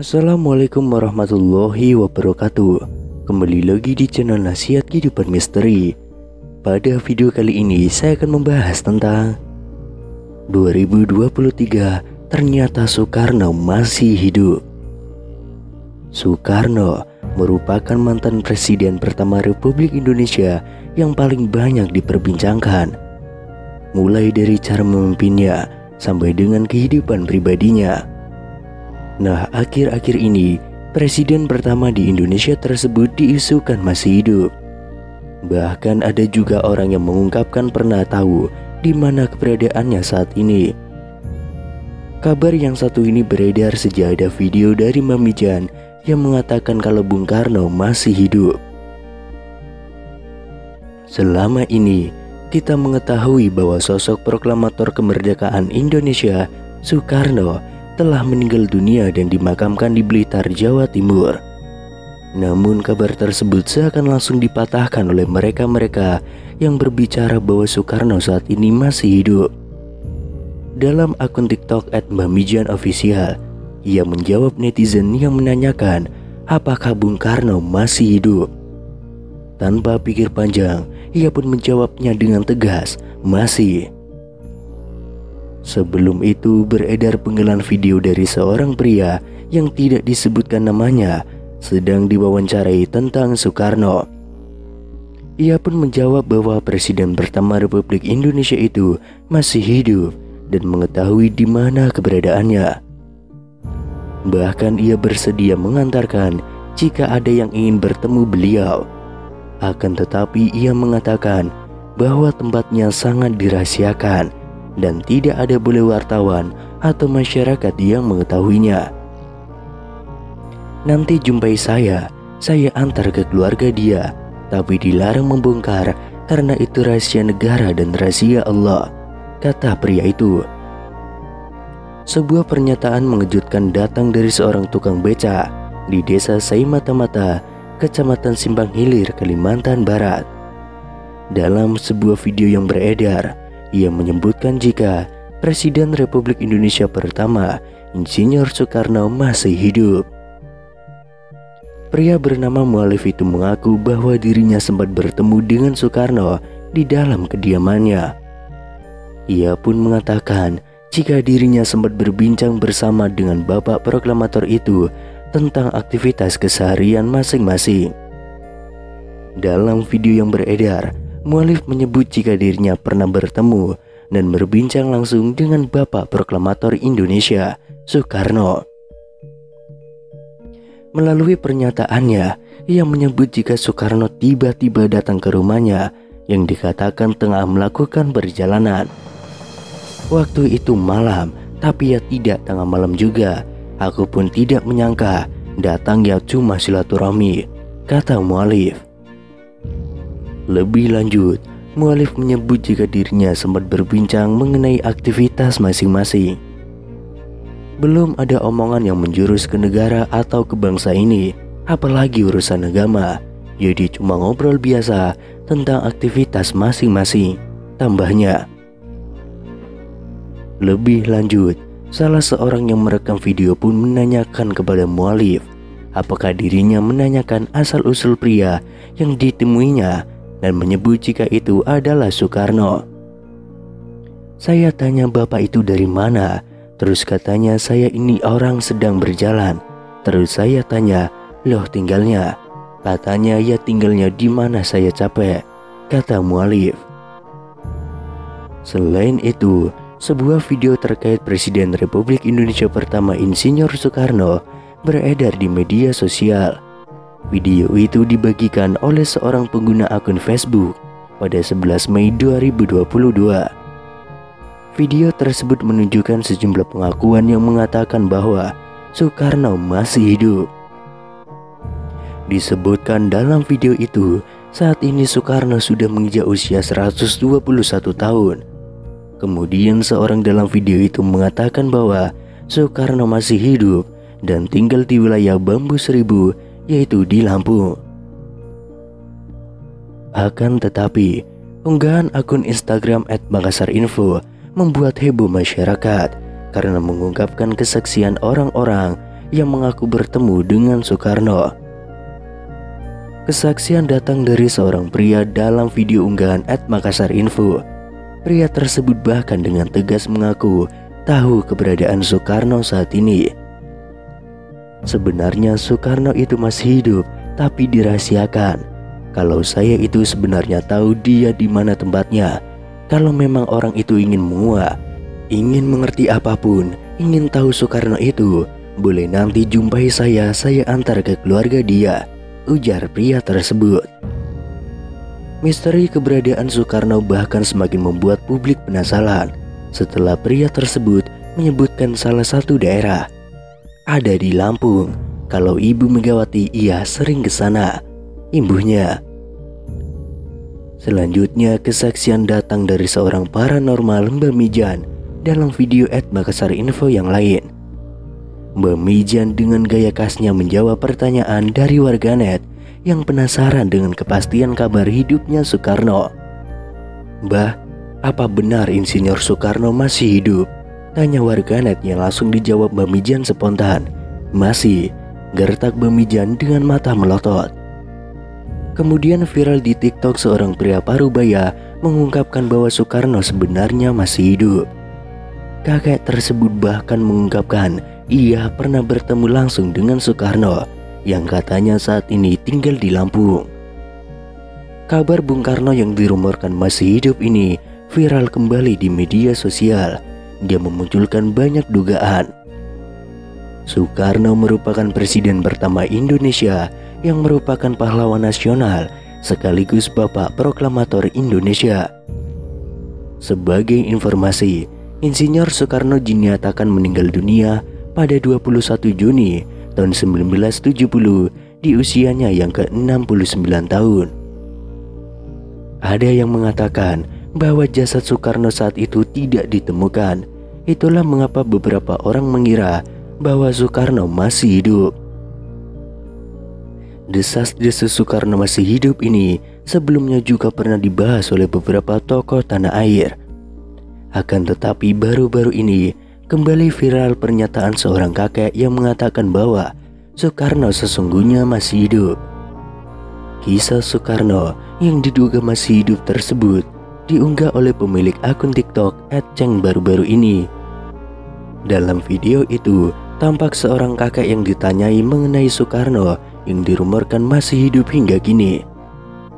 Assalamualaikum warahmatullahi wabarakatuh. Kembali lagi di channel Nasihat Kehidupan Misteri. Pada video kali ini saya akan membahas tentang 2023 ternyata Soekarno masih hidup. Soekarno merupakan mantan presiden pertama Republik Indonesia yang paling banyak diperbincangkan, mulai dari cara memimpinnya sampai dengan kehidupan pribadinya. Nah, akhir-akhir ini presiden pertama di Indonesia tersebut diisukan masih hidup. Bahkan ada juga orang yang mengungkapkan pernah tahu di mana keberadaannya saat ini. Kabar yang satu ini beredar sejak ada video dari Mami Jan yang mengatakan kalau Bung Karno masih hidup. Selama ini kita mengetahui bahwa sosok proklamator kemerdekaan Indonesia, Soekarno, telah meninggal dunia dan dimakamkan di Blitar, Jawa Timur. Namun kabar tersebut seakan langsung dipatahkan oleh mereka-mereka yang berbicara bahwa Soekarno saat ini masih hidup. Dalam akun TikTok @mbamijanofficial, ia menjawab netizen yang menanyakan apakah Bung Karno masih hidup. Tanpa pikir panjang, ia pun menjawabnya dengan tegas, masih. Sebelum itu beredar penggalan video dari seorang pria yang tidak disebutkan namanya sedang diwawancarai tentang Soekarno. Ia pun menjawab bahwa presiden pertama Republik Indonesia itu masih hidup dan mengetahui di mana keberadaannya. Bahkan ia bersedia mengantarkan jika ada yang ingin bertemu beliau. Akan tetapi ia mengatakan bahwa tempatnya sangat dirahasiakan dan tidak ada boleh wartawan atau masyarakat yang mengetahuinya. Nanti jumpai saya antar ke keluarga dia, tapi dilarang membongkar karena itu rahasia negara dan rahasia Allah, kata pria itu. Sebuah pernyataan mengejutkan datang dari seorang tukang beca di desa Saimata-Mata, Kecamatan Simpang Hilir, Kalimantan Barat. Dalam sebuah video yang beredar, ia menyebutkan jika Presiden Republik Indonesia pertama, Insinyur Soekarno, masih hidup. Pria bernama Mualif itu mengaku bahwa dirinya sempat bertemu dengan Soekarno di dalam kediamannya. Ia pun mengatakan jika dirinya sempat berbincang bersama dengan bapak proklamator itu tentang aktivitas keseharian masing-masing. Dalam video yang beredar, Mualif menyebut jika dirinya pernah bertemu dan berbincang langsung dengan Bapak Proklamator Indonesia, Soekarno. Melalui pernyataannya, ia menyebut jika Soekarno tiba-tiba datang ke rumahnya yang dikatakan tengah melakukan perjalanan. Waktu itu malam, tapi ya tidak tengah malam juga. Aku pun tidak menyangka datang ya cuma silaturahmi, kata Mualif. Lebih lanjut, Mualif menyebut jika dirinya sempat berbincang mengenai aktivitas masing-masing. Belum ada omongan yang menjurus ke negara atau ke bangsa ini, apalagi urusan agama. Jadi cuma ngobrol biasa tentang aktivitas masing-masing, tambahnya. Lebih lanjut, salah seorang yang merekam video pun menanyakan kepada Mualif apakah dirinya menanyakan asal-usul pria yang ditemuinya dan menyebut jika itu adalah Soekarno. Saya tanya bapak itu dari mana, terus katanya saya ini orang sedang berjalan. Terus saya tanya, loh tinggalnya? Katanya ya tinggalnya di mana saya capek, kata Mualif. Selain itu, sebuah video terkait Presiden Republik Indonesia pertama Insinyur Soekarno beredar di media sosial. Video itu dibagikan oleh seorang pengguna akun Facebook pada 11 Mei 2022. Video tersebut menunjukkan sejumlah pengakuan yang mengatakan bahwa Soekarno masih hidup. Disebutkan dalam video itu, saat ini Soekarno sudah menginjak usia 121 tahun. Kemudian seorang dalam video itu mengatakan bahwa Soekarno masih hidup dan tinggal di wilayah Bambu Seribu, yaitu di Lampung. Akan tetapi, unggahan akun Instagram @makassarinfo membuat heboh masyarakat karena mengungkapkan kesaksian orang-orang yang mengaku bertemu dengan Soekarno. Kesaksian datang dari seorang pria dalam video unggahan @makassarinfo. Pria tersebut bahkan dengan tegas mengaku tahu keberadaan Soekarno saat ini. Sebenarnya Soekarno itu masih hidup, tapi dirahasiakan. Kalau saya itu sebenarnya tahu dia di mana tempatnya. Kalau memang orang itu ingin menguak, ingin mengerti apapun, ingin tahu Soekarno itu, boleh nanti jumpai saya antar ke keluarga dia, ujar pria tersebut. Misteri keberadaan Soekarno bahkan semakin membuat publik penasaran setelah pria tersebut menyebutkan salah satu daerah. Ada di Lampung. Kalau Ibu Megawati ia sering ke sana, imbuhnya. Selanjutnya kesaksian datang dari seorang paranormal, Mbak Mijan, dalam video @makassarinfo yang lain. Mbak Mijan dengan gaya khasnya menjawab pertanyaan dari warganet yang penasaran dengan kepastian kabar hidupnya Soekarno. "Mbah, apa benar Insinyur Soekarno masih hidup?" tanya warganet yang langsung dijawab Mbak Mijan spontan. "Masih," gertak Mbak Mijan dengan mata melotot. Kemudian viral di TikTok seorang pria parubaya mengungkapkan bahwa Soekarno sebenarnya masih hidup. Kakek tersebut bahkan mengungkapkan ia pernah bertemu langsung dengan Soekarno yang katanya saat ini tinggal di Lampung. Kabar Bung Karno yang dirumorkan masih hidup ini viral kembali di media sosial. Dia memunculkan banyak dugaan. Soekarno merupakan presiden pertama Indonesia yang merupakan pahlawan nasional sekaligus Bapak Proklamator Indonesia. Sebagai informasi, Insinyur Soekarno dinyatakan meninggal dunia pada 21 Juni tahun 1970 di usianya yang ke-69 tahun. Ada yang mengatakan bahwa jasad Soekarno saat itu tidak ditemukan. Itulah mengapa beberapa orang mengira bahwa Soekarno masih hidup. Desas-desus Soekarno masih hidup ini sebelumnya juga pernah dibahas oleh beberapa tokoh tanah air. Akan tetapi baru-baru ini kembali viral pernyataan seorang kakek yang mengatakan bahwa Soekarno sesungguhnya masih hidup. Kisah Soekarno yang diduga masih hidup tersebut diunggah oleh pemilik akun TikTok @ceng baru-baru ini. Dalam video itu tampak seorang kakek yang ditanyai mengenai Soekarno yang dirumorkan masih hidup hingga kini.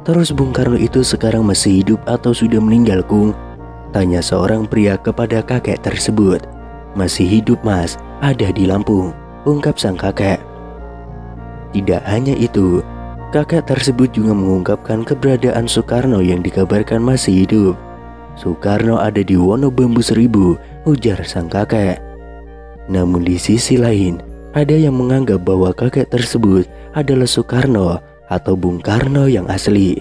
"Terus Bung Karno itu sekarang masih hidup atau sudah meninggal, Kung?" tanya seorang pria kepada kakek tersebut. "Masih hidup Mas, ada di Lampung," ungkap sang kakek. Tidak hanya itu, kakek tersebut juga mengungkapkan keberadaan Soekarno yang dikabarkan masih hidup. "Soekarno ada di Wonobambu Seribu," ujar sang kakek. Namun di sisi lain, ada yang menganggap bahwa kakek tersebut adalah Soekarno atau Bung Karno yang asli.